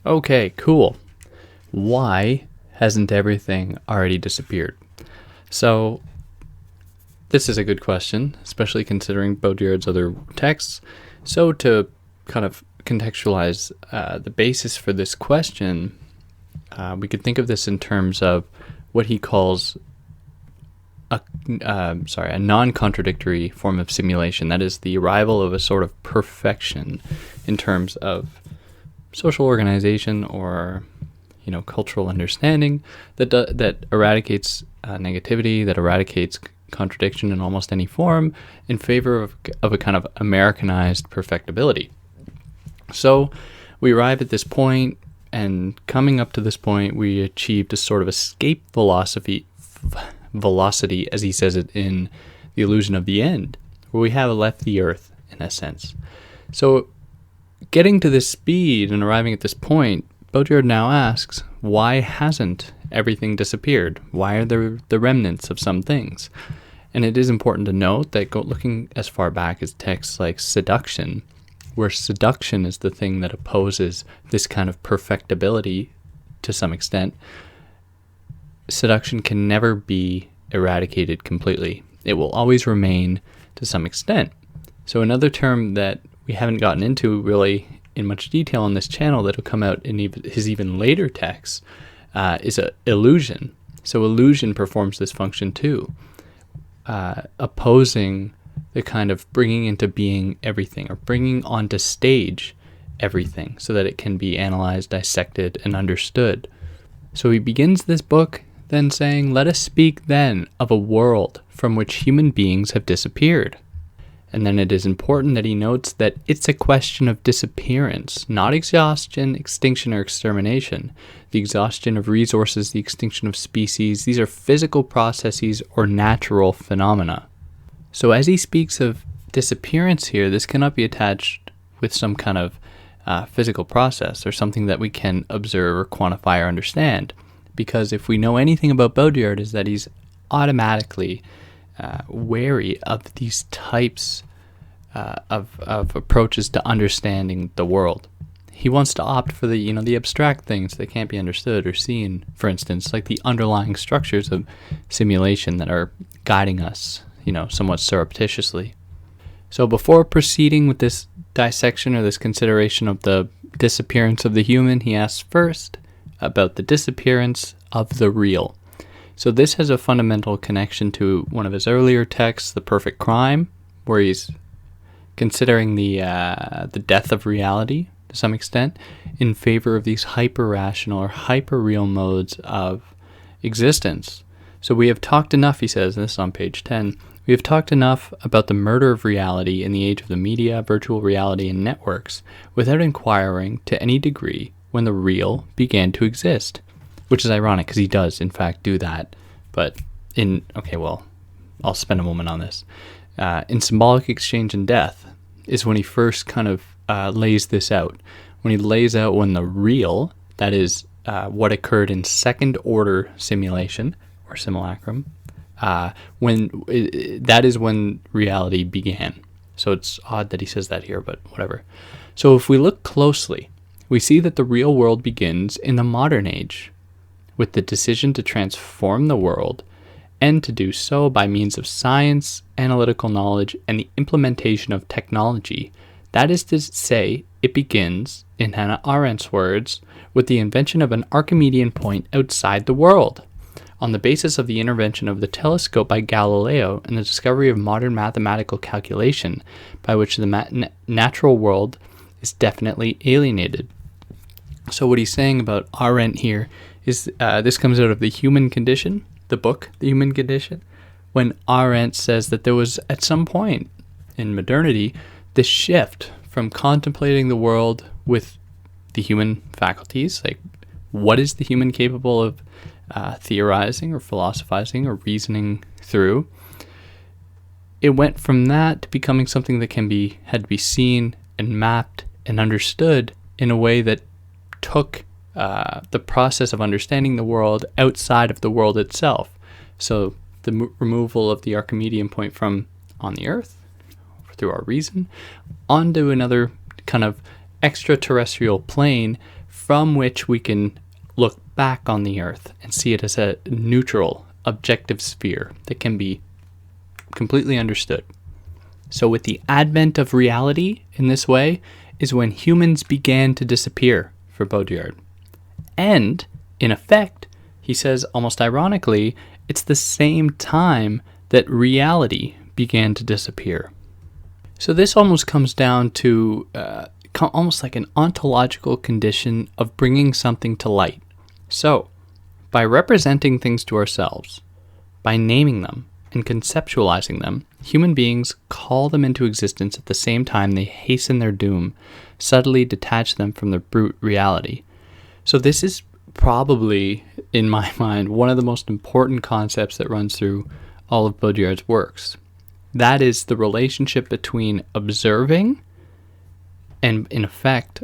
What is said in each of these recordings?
Okay, cool. Why hasn't everything already disappeared? So, this is a good question, especially considering Baudrillard's other texts. So, to kind of contextualize the basis for this question, we could think of this in terms of what he calls a non-contradictory form of simulation. That is the arrival of a sort of perfection in terms of social organization or cultural understanding that eradicates negativity, that eradicates contradiction in almost any form in favor of a kind of Americanized perfectibility. So we arrive at this point, and coming up to this point, we achieved a sort of escape velocity, as he says it in The Illusion of the End, where we have left the Earth in a sense. So getting to this speed and arriving at this point, Baudrillard now asks, why hasn't everything disappeared? Why are there the remnants of some things? And it is important to note that looking as far back as texts like Seduction, where seduction is the thing that opposes this kind of perfectibility to some extent, seduction can never be eradicated completely. It will always remain to some extent. So another term that we haven't gotten into really in much detail on this channel that will come out in his even later texts is illusion. So illusion performs this function too, opposing the kind of bringing into being everything, or bringing onto stage everything so that it can be analyzed, dissected, and understood. So he begins this book then saying, "Let us speak then of a world from which human beings have disappeared." And then it is important that he notes that it's a question of disappearance, not exhaustion, extinction, or extermination. The exhaustion of resources, the extinction of species, these are physical processes or natural phenomena. So as he speaks of disappearance here, this cannot be attached with some kind of physical process or something that we can observe or quantify or understand. Because if we know anything about Baudrillard, is that he's automatically wary of these types of approaches to understanding the world. He wants to opt for the abstract things that can't be understood or seen, for instance, like the underlying structures of simulation that are guiding us, somewhat surreptitiously. So before proceeding with this dissection or this consideration of the disappearance of the human, he asks first about the disappearance of the real. So this has a fundamental connection to one of his earlier texts, The Perfect Crime, where he's considering the death of reality to some extent in favor of these hyper-rational or hyper-real modes of existence. So we have talked enough, he says, and this is on page 10, we have talked enough about the murder of reality in the age of the media, virtual reality, and networks without inquiring to any degree when the real began to exist. Which is ironic because he does, in fact, do that. But I'll spend a moment on this. In Symbolic Exchange and Death is when he first kind of lays this out. When he lays out when the real, that is what occurred in second-order simulation or simulacrum, that is when reality began. So it's odd that he says that here, but whatever. So if we look closely, we see that the real world begins in the modern age, with the decision to transform the world, and to do so by means of science, analytical knowledge, and the implementation of technology. That is to say, it begins, in Hannah Arendt's words, with the invention of an Archimedean point outside the world, on the basis of the intervention of the telescope by Galileo and the discovery of modern mathematical calculation, by which the natural world is definitely alienated. So what he's saying about Arendt here is this comes out of The Human Condition, the book, The Human Condition, when Arendt says that there was, at some point in modernity, this shift from contemplating the world with the human faculties, like what is the human capable of theorizing or philosophizing or reasoning through. It went from that to becoming something that had to be seen and mapped and understood in a way that took the process of understanding the world outside of the world itself. So the removal of the Archimedean point from on the Earth, through our reason, onto another kind of extraterrestrial plane from which we can look back on the Earth and see it as a neutral, objective sphere that can be completely understood. So with the advent of reality in this way is when humans began to disappear for Baudrillard. And, in effect, he says almost ironically, it's the same time that reality began to disappear. So this almost comes down to almost like an ontological condition of bringing something to light. So, by representing things to ourselves, by naming them and conceptualizing them, human beings call them into existence at the same time they hasten their doom, subtly detach them from their brute reality. So this is probably, in my mind, one of the most important concepts that runs through all of Baudrillard's works. That is the relationship between observing and, in effect,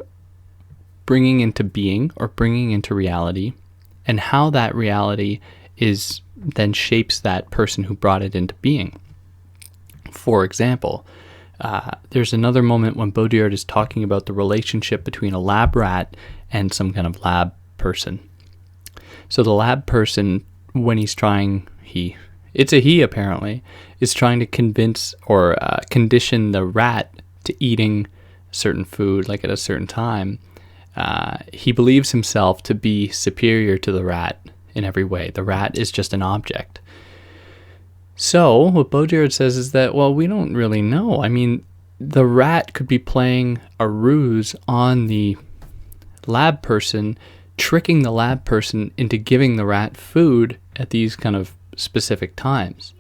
bringing into being or bringing into reality, and how that reality is then shapes that person who brought it into being. For example, there's another moment when Baudrillard is talking about the relationship between a lab rat and some kind of lab person. So the lab person, when he's trying, it's a he apparently, is trying to convince or condition the rat to eating certain food, like at a certain time. He believes himself to be superior to the rat in every way. The rat is just an object. So what Baudrillard says is that, well, we don't really know. I mean, the rat could be playing a ruse on the lab person, tricking the lab person into giving the rat food at these kind of specific times.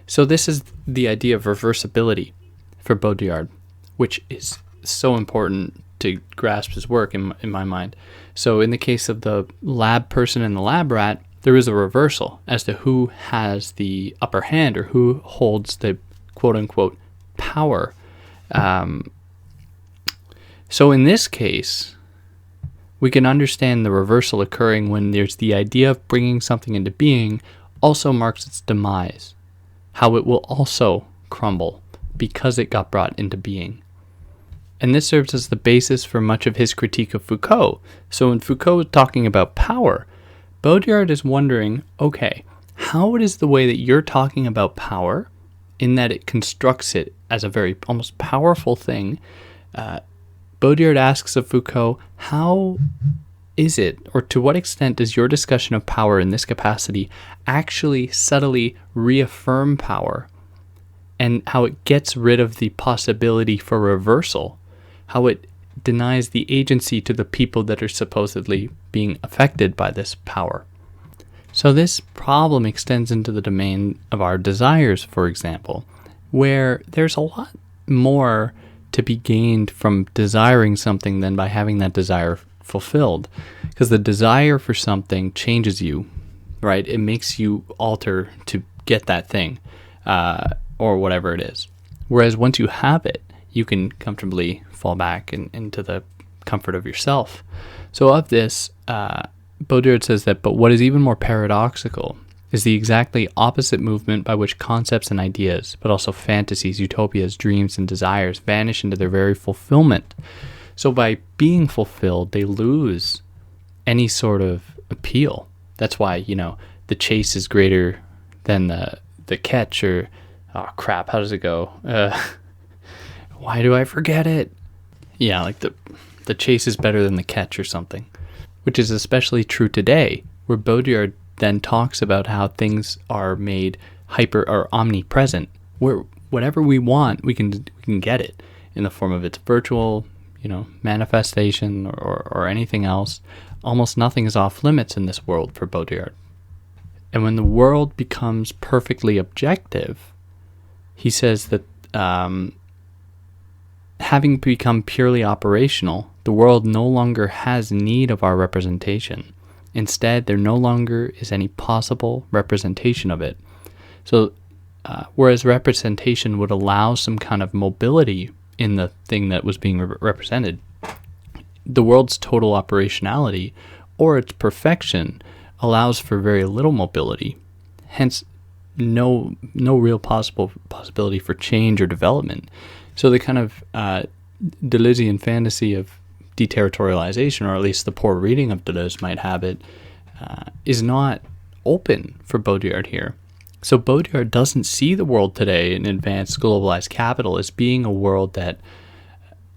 So this is the idea of reversibility for Baudrillard, which is so important to grasp his work in my mind. So in the case of the lab person and the lab rat, there is a reversal as to who has the upper hand or who holds the quote-unquote power. So in this case, we can understand the reversal occurring when there's the idea of bringing something into being also marks its demise, how it will also crumble because it got brought into being. And this serves as the basis for much of his critique of Foucault. So when Foucault is talking about power, Baudrillard is wondering, okay, how is the way that you're talking about power, in that it constructs it as a very almost powerful thing, Baudrillard asks of Foucault, how is it, or to what extent does your discussion of power in this capacity actually subtly reaffirm power, and how it gets rid of the possibility for reversal, how it denies the agency to the people that are supposedly being affected by this power. So this problem extends into the domain of our desires, for example, where there's a lot more to be gained from desiring something than by having that desire fulfilled. Because the desire for something changes you, right? It makes you alter to get that thing, or whatever it is. Whereas once you have it, you can comfortably fall back into the comfort of yourself. So of this, Baudrillard says that, but what is even more paradoxical is the exactly opposite movement by which concepts and ideas, but also fantasies, utopias, dreams, and desires vanish into their very fulfillment. So by being fulfilled, they lose any sort of appeal. That's why, the chase is greater than the catch, or, oh crap, how does it go? Why do I forget it? Yeah, like the chase is better than the catch or something, which is especially true today, where Baudrillard then talks about how things are made hyper or omnipresent, where whatever we want, we can get it in the form of its virtual, manifestation or anything else. Almost nothing is off limits in this world for Baudrillard. And when the world becomes perfectly objective, he says that having become purely operational, the world no longer has need of our representation. Instead, there no longer is any possible representation of it. So, whereas representation would allow some kind of mobility in the thing that was being represented, the world's total operationality, or its perfection, allows for very little mobility. Hence, no real possibility for change or development. So the kind of Deleuzean fantasy of deterritorialization, or at least the poor reading of Deleuze might have it, is not open for Baudrillard here. So Baudrillard doesn't see the world today in advanced globalized capital as being a world that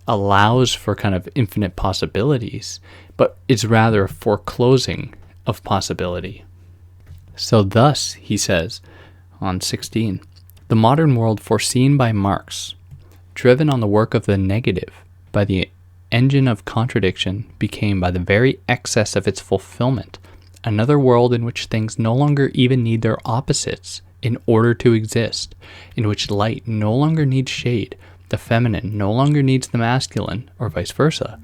allows for kind of infinite possibilities, but it's rather a foreclosing of possibility. So thus, he says on 16, the modern world foreseen by Marx, driven on the work of the negative by the engine of contradiction, became by the very excess of its fulfillment another world in which things no longer even need their opposites in order to exist, in which light no longer needs shade, the feminine no longer needs the masculine, or vice versa.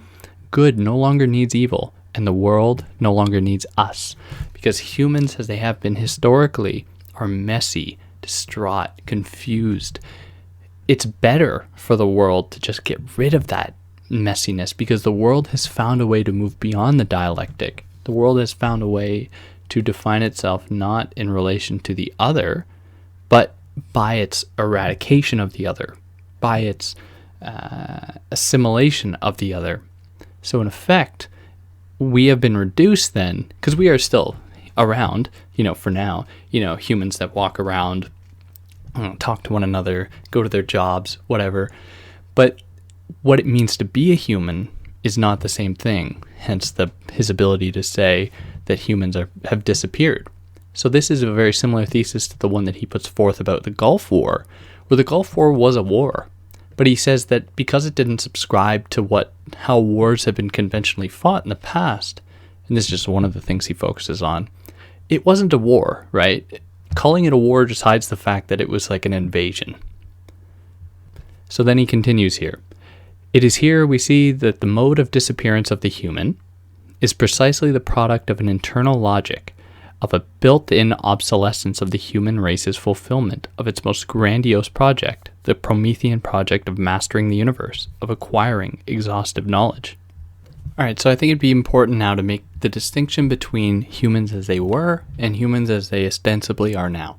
Good no longer needs evil, and the world no longer needs us, because humans, as they have been historically, are messy, distraught, confused. It's better for the world to just get rid of that messiness, because the world has found a way to move beyond the dialectic. The world has found a way to define itself not in relation to the other, but by its eradication of the other, by its assimilation of the other. So in effect, we have been reduced then, because we are still around, for now, humans that walk around, talk to one another, go to their jobs, whatever. But what it means to be a human is not the same thing, hence his ability to say that humans have disappeared. So this is a very similar thesis to the one that he puts forth about the Gulf War, where the Gulf War was a war. But he says that because it didn't subscribe to how wars have been conventionally fought in the past, and this is just one of the things he focuses on, it wasn't a war, right? Calling it a war just hides the fact that it was like an invasion. So then he continues here. It is here we see that the mode of disappearance of the human is precisely the product of an internal logic, of a built-in obsolescence of the human race's fulfillment of its most grandiose project, the Promethean project of mastering the universe, of acquiring exhaustive knowledge. All right, so I think it'd be important now to make the distinction between humans as they were and humans as they ostensibly are now.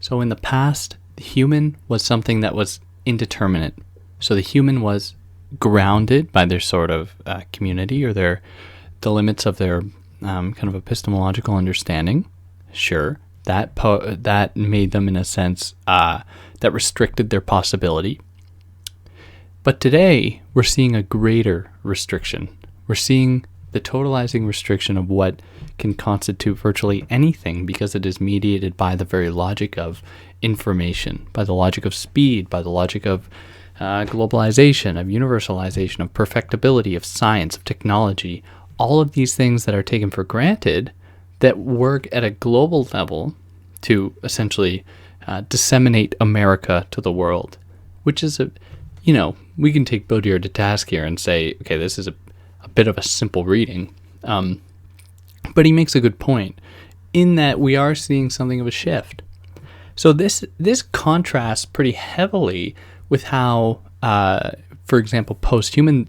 So in the past, the human was something that was indeterminate. So the human was grounded by their sort of community or the limits of their kind of epistemological understanding. Sure, that made them in a sense that restricted their possibility. But today we're seeing a greater restriction. We're seeing the totalizing restriction of what can constitute virtually anything, because it is mediated by the very logic of information, by the logic of speed, by the logic of globalization, of universalization, of perfectibility, of science, of technology, all of these things that are taken for granted that work at a global level to essentially disseminate America to the world, which is we can take Baudrillard to task here and say, okay, this is a bit of a simple reading, but he makes a good point in that we are seeing something of a shift. So this contrasts pretty heavily with how, for example,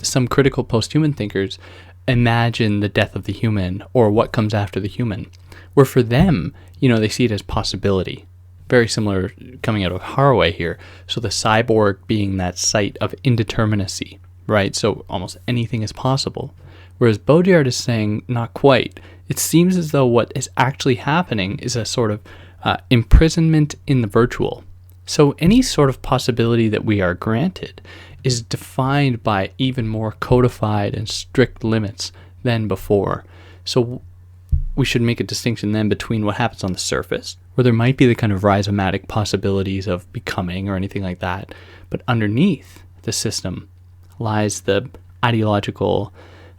some critical post-human thinkers imagine the death of the human or what comes after the human, where for them, they see it as possibility. Very similar coming out of Haraway here. So the cyborg being that site of indeterminacy, right? So almost anything is possible. Whereas Baudrillard is saying, not quite. It seems as though what is actually happening is a sort of imprisonment in the virtual. So any sort of possibility that we are granted is defined by even more codified and strict limits than before. So we should make a distinction then between what happens on the surface, where there might be the kind of rhizomatic possibilities of becoming or anything like that, but underneath the system lies the ideological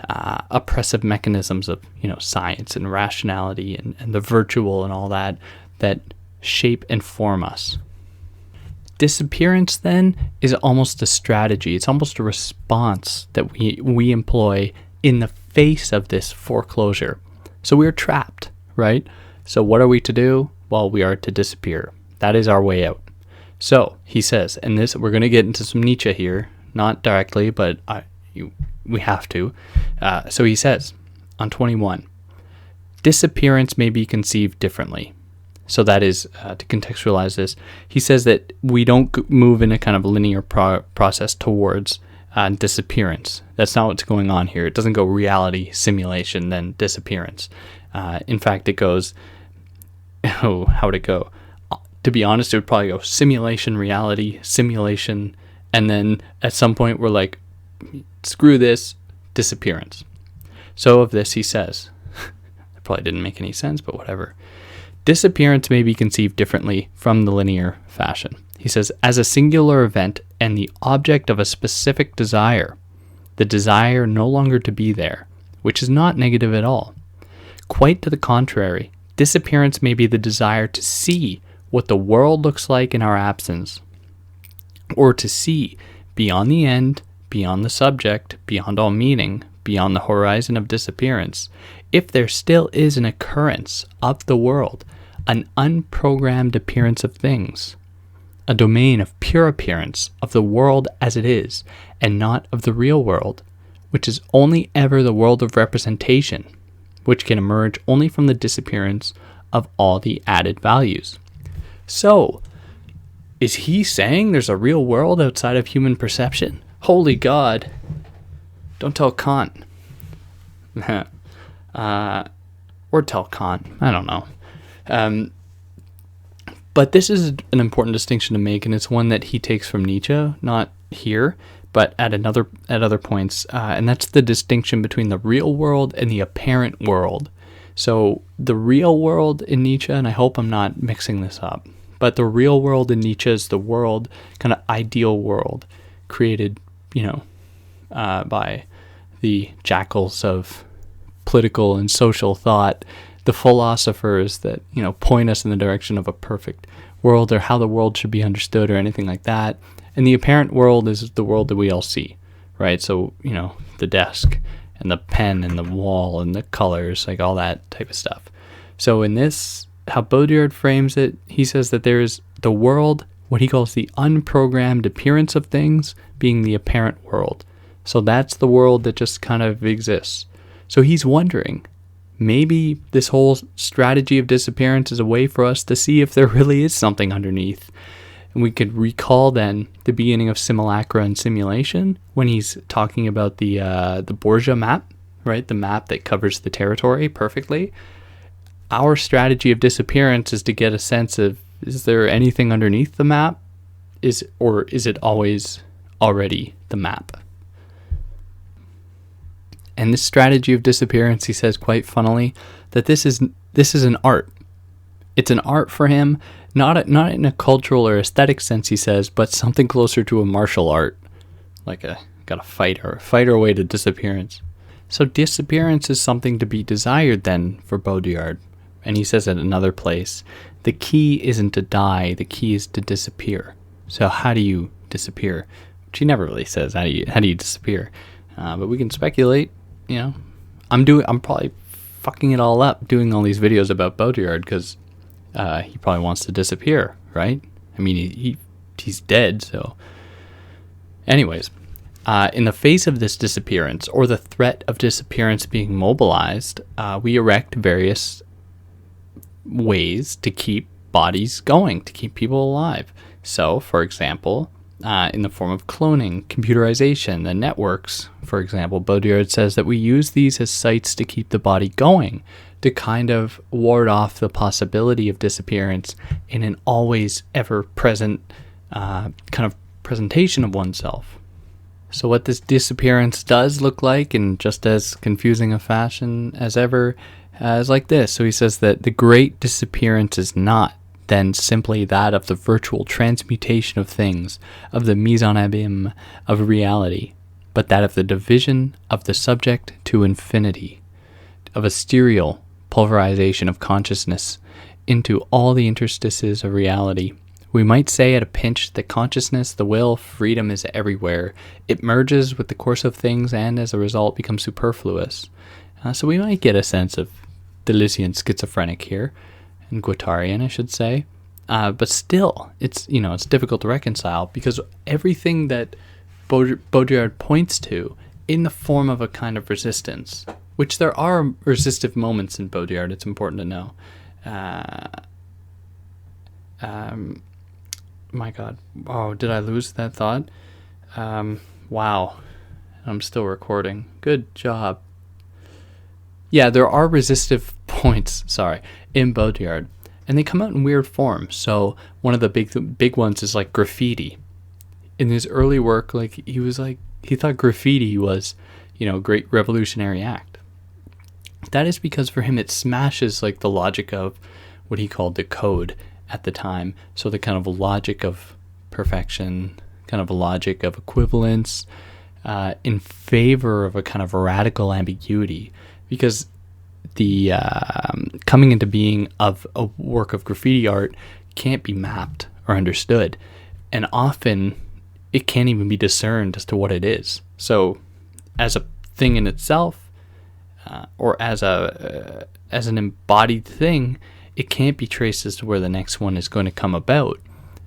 oppressive mechanisms of science and rationality and the virtual and all that shape and form us. Disappearance, then, is almost a strategy. It's almost a response that we employ in the face of this foreclosure. So we're trapped, right? So what are we to do? Well, we are to disappear. That is our way out. So he says, and this we're going to get into some Nietzsche here, not directly, but we have to. So he says on 21, disappearance may be conceived differently. So that is, to contextualize this, he says that we don't move in a kind of linear process towards disappearance. That's not what's going on here. It doesn't go reality, simulation, then disappearance. In fact, it goes, how would it go? To be honest, it would probably go simulation, reality, simulation, and then at some point we're like, screw this, disappearance. So of this, he says, that probably didn't make any sense, but whatever. Disappearance may be conceived differently from the linear fashion. He says, as a singular event and the object of a specific desire, the desire no longer to be there, which is not negative at all. Quite to the contrary, disappearance may be the desire to see what the world looks like in our absence, or to see beyond the end, beyond the subject, beyond all meaning, beyond the horizon of disappearance, if there still is an occurrence of the world, an unprogrammed appearance of things, a domain of pure appearance of the world as it is, and not of the real world, which is only ever the world of representation, which can emerge only from the disappearance of all the added values. So, is he saying there's a real world outside of human perception? Holy God. Don't tell Kant. Or tell Kant. I don't know. But this is an important distinction to make, and it's one that he takes from Nietzsche, not here, but at other points, and that's the distinction between the real world and the apparent world. So the real world in Nietzsche, and I hope I'm not mixing this up, but the real world in Nietzsche is the world, kind of ideal world, created, by the jackals of political and social thought, the philosophers that, point us in the direction of a perfect world or how the world should be understood or anything like that. And the apparent world is the world that we all see, right? So, the desk and the pen and the wall and the colors, like all that type of stuff. So in this, how Baudrillard frames it, he says that there is the world, what he calls the unprogrammed appearance of things, being the apparent world. So that's the world that just kind of exists. So he's wondering, maybe this whole strategy of disappearance is a way for us to see if there really is something underneath. And we could recall then the beginning of simulacra and simulation when he's talking about the Baudrillard map, right? The map that covers the territory perfectly. Our strategy of disappearance is to get a sense of, is there anything underneath the map? Or is it always already the map? And this strategy of disappearance, he says quite funnily, that this is an art. It's an art for him, not in a cultural or aesthetic sense, he says, but something closer to a martial art, like gotta fight our way to disappearance. So disappearance is something to be desired then for Baudrillard. And he says at another place, the key isn't to die, the key is to disappear. So how do you disappear? Which he never really says, how do you disappear? But we can speculate. I'm probably fucking it all up doing all these videos about Baudrillard because he probably wants to disappear, right? I mean, he's dead, so. Anyways, in the face of this disappearance, or the threat of disappearance being mobilized, we erect various ways to keep bodies going, to keep people alive. So, for example, in the form of cloning, computerization, the networks, for example, Baudrillard says that we use these as sites to keep the body going, to kind of ward off the possibility of disappearance in an always ever-present kind of presentation of oneself. So what this disappearance does look like, in just as confusing a fashion as ever, is like this. So he says that the great disappearance is not then simply that of the virtual transmutation of things, of the mise en abîme of reality, but that of the division of the subject to infinity, of a stereo pulverization of consciousness into all the interstices of reality. We might say at a pinch that consciousness, the will, freedom is everywhere. It merges with the course of things and as a result becomes superfluous. So we might get a sense of Deleuzean schizophrenic here, and Guattarian, I should say. But still, it's difficult to reconcile because everything that Baudrillard points to in the form of a kind of resistance, which there are resistive moments in Baudrillard, it's important to know. My God. Oh, did I lose that thought? Wow. I'm still recording. Good job. Yeah, there are resistive points, in Baudrillard, and they come out in weird forms. So one of the big ones is like graffiti. In his early work, he thought graffiti was, a great revolutionary act. That is because for him it smashes like the logic of what he called the code at the time. So the kind of logic of perfection, kind of a logic of equivalence, in favor of a kind of radical ambiguity, because the coming into being of a work of graffiti art can't be mapped or understood, and often it can't even be discerned as to what it is. So as a thing in itself, or as an embodied thing, it can't be traced as to where the next one is going to come about.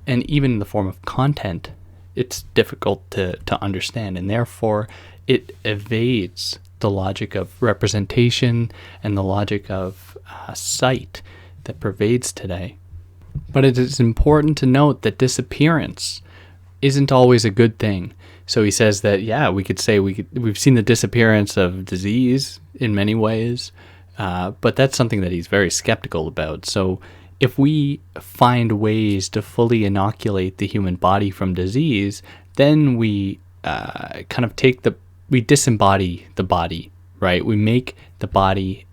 And even in the form of content, it's difficult to understand, and therefore it evades the logic of representation and the logic of sight that pervades today. But it is important to note that disappearance isn't always a good thing. So he says that, we could say we've seen the disappearance of disease in many ways, but that's something that he's very skeptical about. So if we find ways to fully inoculate the human body from disease, then we we disembody the body, right? We make the body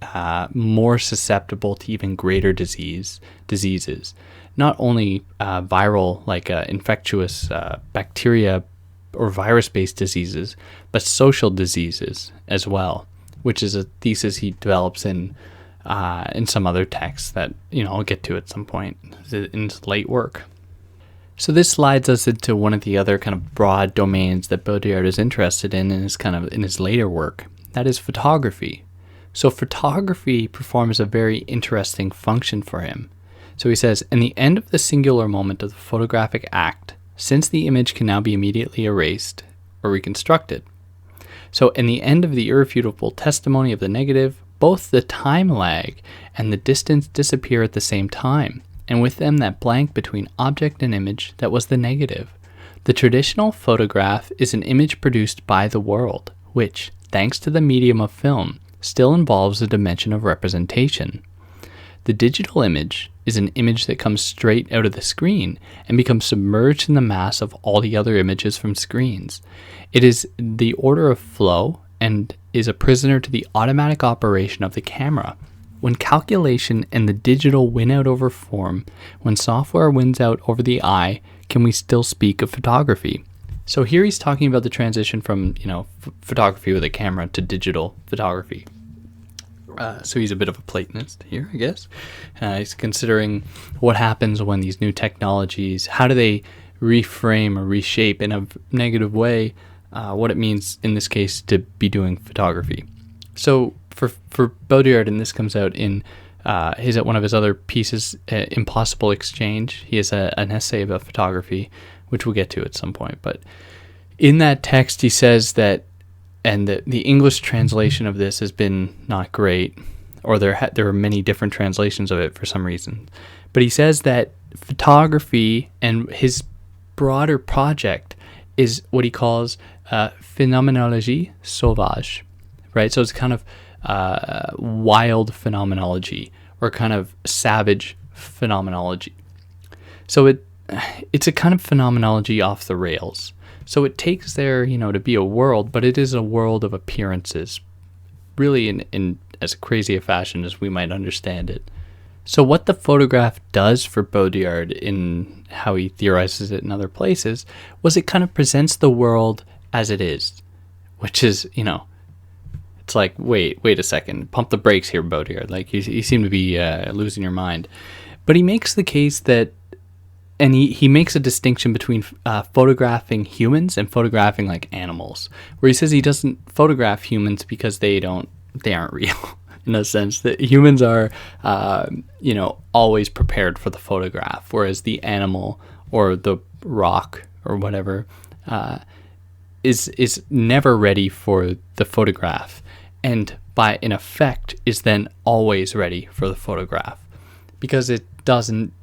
more susceptible to even greater diseases. Not only viral, like infectious bacteria or virus-based diseases, but social diseases as well, which is a thesis he develops in some other texts that I'll get to at some point in his late work. So this slides us into one of the other kind of broad domains that Baudrillard is interested in his later work. That is photography. So photography performs a very interesting function for him. So he says, in the end of the singular moment of the photographic act, since the image can now be immediately erased or reconstructed. So in the end of the irrefutable testimony of the negative, both the time lag and the distance disappear at the same time, and with them that blank between object and image that was the negative. The traditional photograph is an image produced by the world, which, thanks to the medium of film, still involves a dimension of representation. The digital image is an image that comes straight out of the screen and becomes submerged in the mass of all the other images from screens. It is the order of flow and is a prisoner to the automatic operation of the camera. When calculation and the digital win out over form, when software wins out over the eye, can we still speak of photography? So here he's talking about the transition from, photography with a camera to digital photography. So he's a bit of a Platonist here, I guess. He's considering what happens when these new technologies, how do they reframe or reshape in a negative way what it means in this case to be doing photography. So for Baudrillard, and this comes out in one of his other pieces, Impossible Exchange. He has an essay about photography, which we'll get to at some point. But in that text, he says that, and the English translation of this has been not great, or there are many different translations of it for some reason. But he says that photography and his broader project is what he calls phenomenologie sauvage, right? So it's kind of wild phenomenology, or kind of savage phenomenology. So it's a kind of phenomenology off the rails. So it takes there, to be a world, but it is a world of appearances, really in as crazy a fashion as we might understand it. So what the photograph does for Baudrillard, in how he theorizes it in other places, was it kind of presents the world as it is, which is, it's like, wait a second, pump the brakes here, Baudrillard. Like, you seem to be losing your mind. But he makes the case that, and he makes a distinction between photographing humans and photographing like animals, where he says he doesn't photograph humans because they aren't real, in a sense that humans are, always prepared for the photograph, whereas the animal or the rock or whatever is never ready for the photograph, and in effect is then always ready for the photograph, because it doesn't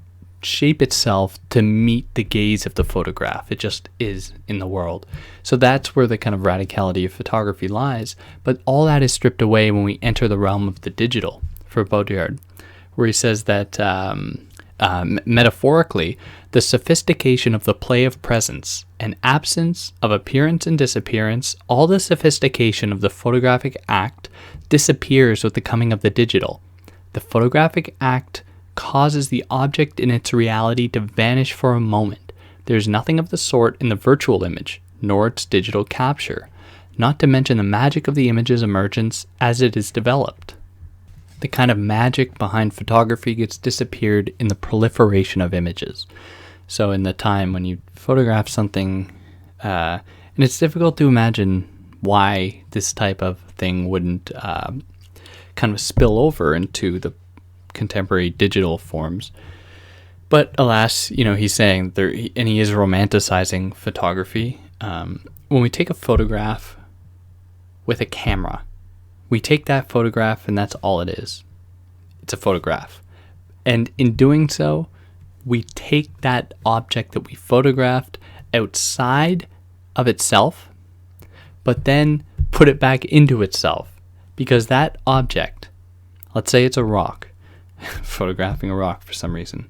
shape itself to meet the gaze of the photograph. It just is in the world. So that's where the kind of radicality of photography lies. But all that is stripped away when we enter the realm of the digital for Baudrillard, where he says that metaphorically, the sophistication of the play of presence and absence of appearance and disappearance, all the sophistication of the photographic act disappears with the coming of the digital. The photographic act causes the object in its reality to vanish for a moment. There is nothing of the sort in the virtual image, nor its digital capture, not to mention the magic of the image's emergence as it is developed. The kind of magic behind photography gets disappeared in the proliferation of images. So in the time when you photograph something, and it's difficult to imagine why this type of thing wouldn't kind of spill over into the contemporary digital forms. But alas, he's saying there, and he is romanticizing photography. When we take a photograph with a camera, we take that photograph and that's all it is. It's a photograph. And in doing so, we take that object that we photographed outside of itself, but then put it back into itself. Because that object, let's say it's a rock, photographing a rock for some reason,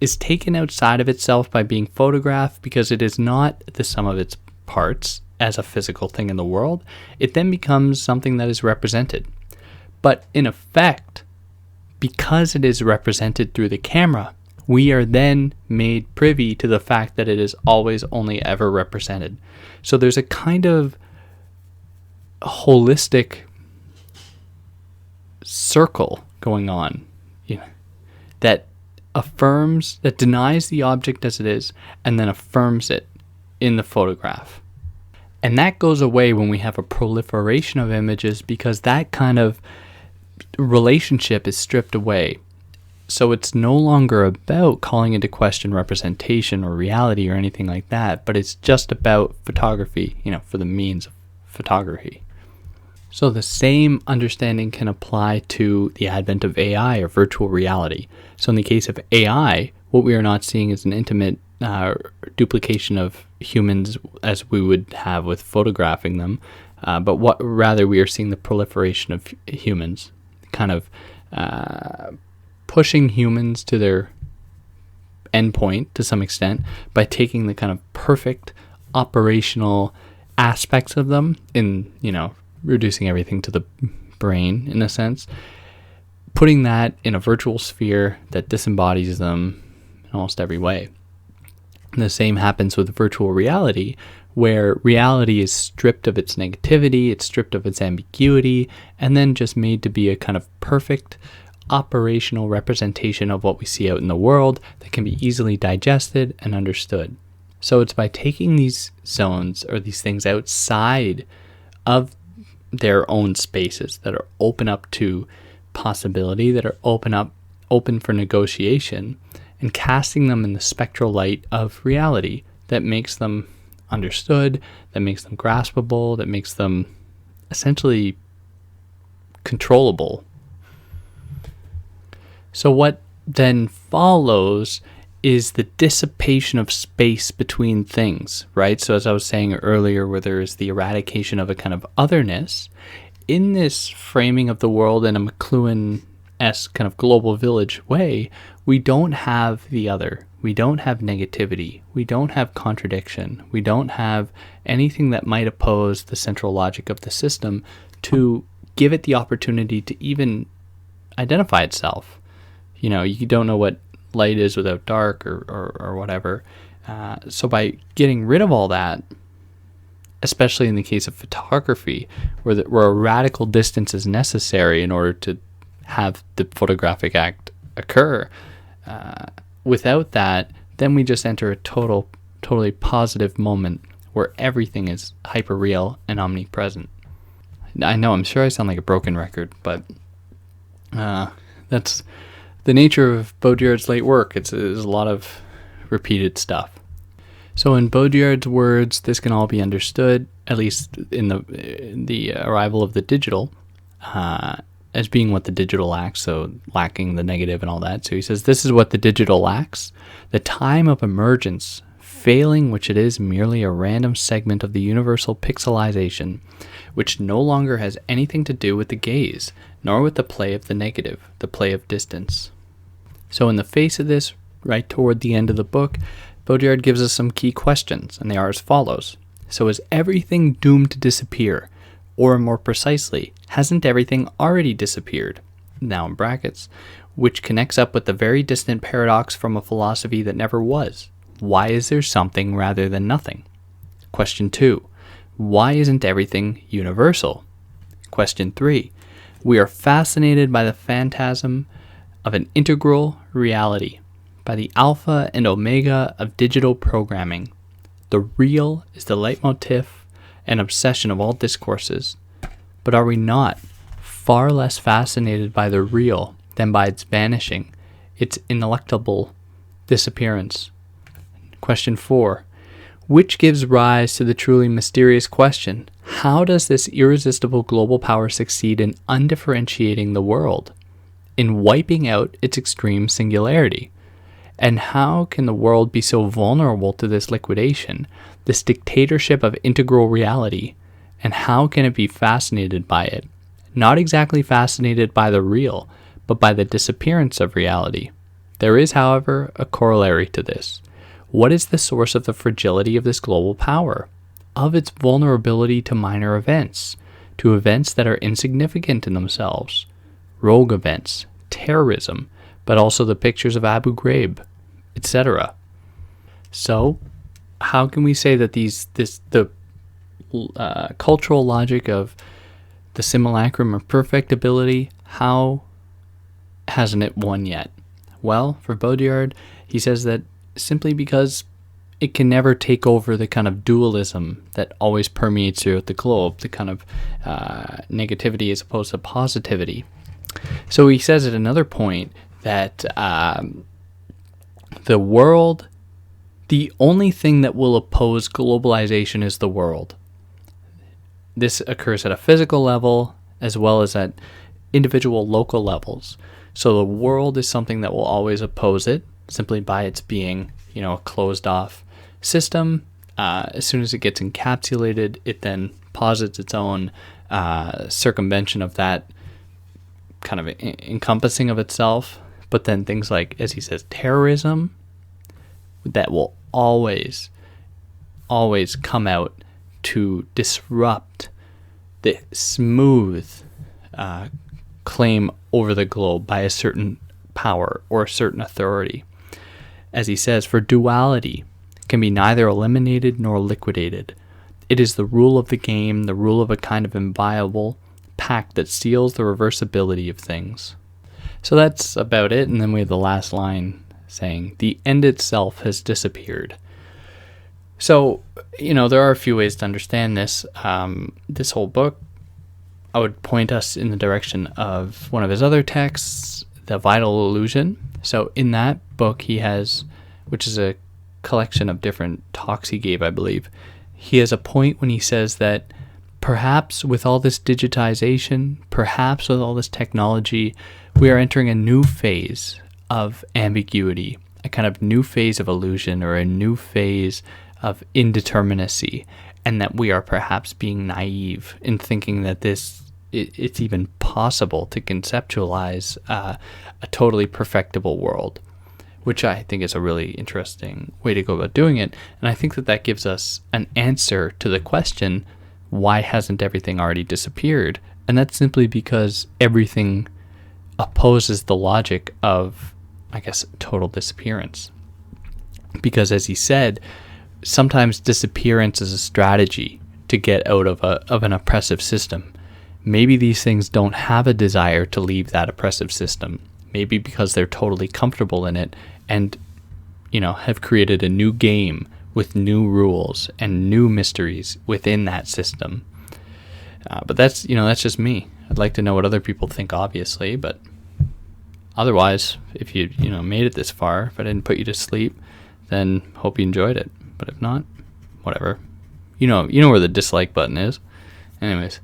is taken outside of itself by being photographed because it is not the sum of its parts as a physical thing in the world. It then becomes something that is represented. But in effect, because it is represented through the camera, we are then made privy to the fact that it is always only ever represented. So there's a kind of holistic circle going on, that affirms, that denies the object as it is, and then affirms it in the photograph. And that goes away when we have a proliferation of images, because that kind of relationship is stripped away. So it's no longer about calling into question representation or reality or anything like that, but it's just about photography, for the means of photography. So the same understanding can apply to the advent of AI or virtual reality. So in the case of AI, what we are not seeing is an intimate duplication of humans as we would have with photographing them, but what rather we are seeing the proliferation of humans, kind of pushing humans to their endpoint to some extent by taking the kind of perfect operational aspects of them in, reducing everything to the brain in a sense, putting that in a virtual sphere that disembodies them in almost every way. And the same happens with virtual reality, where reality is stripped of its negativity, it's stripped of its ambiguity, and then just made to be a kind of perfect operational representation of what we see out in the world that can be easily digested and understood. So it's by taking these zones or these things outside of their own spaces that are open up to possibility, that are open for negotiation, and casting them in the spectral light of reality that makes them understood, that makes them graspable, that makes them essentially controllable. So what then follows is the dissipation of space between things, right? So as I was saying earlier, where there is the eradication of a kind of otherness, in this framing of the world in a McLuhan-esque kind of global village way, we don't have the other. We don't have negativity. We don't have contradiction. We don't have anything that might oppose the central logic of the system to give it the opportunity to even identify itself. You don't know what light is without dark or whatever. So by getting rid of all that, especially in the case of photography, where a radical distance is necessary in order to have the photographic act occur, without that, then we just enter a totally positive moment where everything is hyper real and omnipresent. I know, I'm sure I sound like a broken record, but that's the nature of Baudrillard's late work. There's a lot of repeated stuff. So in Baudrillard's words, this can all be understood, at least in the arrival of the digital, as being what the digital lacks, so lacking the negative and all that. So he says, this is what the digital lacks: the time of emergence, failing which it is merely a random segment of the universal pixelization, which no longer has anything to do with the gaze, nor with the play of the negative, the play of distance. So in the face of this, right toward the end of the book, Baudrillard gives us some key questions, and they are as follows. So is everything doomed to disappear? Or more precisely, hasn't everything already disappeared? Now in brackets, which connects up with the very distant paradox from a philosophy that never was. Why is there something rather than nothing? Question 2. Why isn't everything universal? Question 3. We are fascinated by the phantasm of an integral reality, by the alpha and omega of digital programming. The real is the leitmotif and obsession of all discourses. But are we not far less fascinated by the real than by its vanishing, its ineluctable disappearance? Question 4. Which gives rise to the truly mysterious question, how does this irresistible global power succeed in undifferentiating the world, in wiping out its extreme singularity? And how can the world be so vulnerable to this liquidation, this dictatorship of integral reality, and how can it be fascinated by it? Not exactly fascinated by the real, but by the disappearance of reality. There is, however, a corollary to this. What is the source of the fragility of this global power, of its vulnerability to minor events, to events that are insignificant in themselves, rogue events, terrorism, but also the pictures of Abu Ghraib, etc. So, how can we say that the cultural logic of the simulacrum of perfectibility, how hasn't it won yet? Well, for Baudrillard, he says that simply because it can never take over the kind of dualism that always permeates throughout the globe, the kind of negativity as opposed to positivity. So he says at another point that the world, the only thing that will oppose globalization is the world. This occurs at a physical level as well as at individual local levels. So the world is something that will always oppose it, simply by its being, a closed off system. As soon as it gets encapsulated, it then posits its own circumvention of that kind of encompassing of itself. But then things like, as he says, terrorism, that will always come out to disrupt the smooth claim over the globe by a certain power or a certain authority. As he says, for duality can be neither eliminated nor liquidated. It is the rule of the game, the rule of a kind of inviolable pact that seals the reversibility of things. So that's about it. And then we have the last line saying, the end itself has disappeared. So, there are a few ways to understand this. This whole book, I would point us in the direction of one of his other texts, The Vital Illusion. So in that book he has, which is a collection of different talks he gave, I believe, he has a point when he says that perhaps with all this digitization, perhaps with all this technology, we are entering a new phase of ambiguity, a kind of new phase of illusion or a new phase of indeterminacy, and that we are perhaps being naive in thinking that it's even possible to conceptualize a totally perfectible world, which I think is a really interesting way to go about doing it. And I think that gives us an answer to the question, why hasn't everything already disappeared? And that's simply because everything opposes the logic of, I guess, total disappearance. Because as he said, sometimes disappearance is a strategy to get out of an oppressive system. Maybe these things don't have a desire to leave that oppressive system. Maybe because they're totally comfortable in it and, have created a new game with new rules and new mysteries within that system. But that's just me. I'd like to know what other people think, obviously, but otherwise, if you, made it this far, if I didn't put you to sleep, then hope you enjoyed it. But if not, whatever. You know where the dislike button is. Anyways.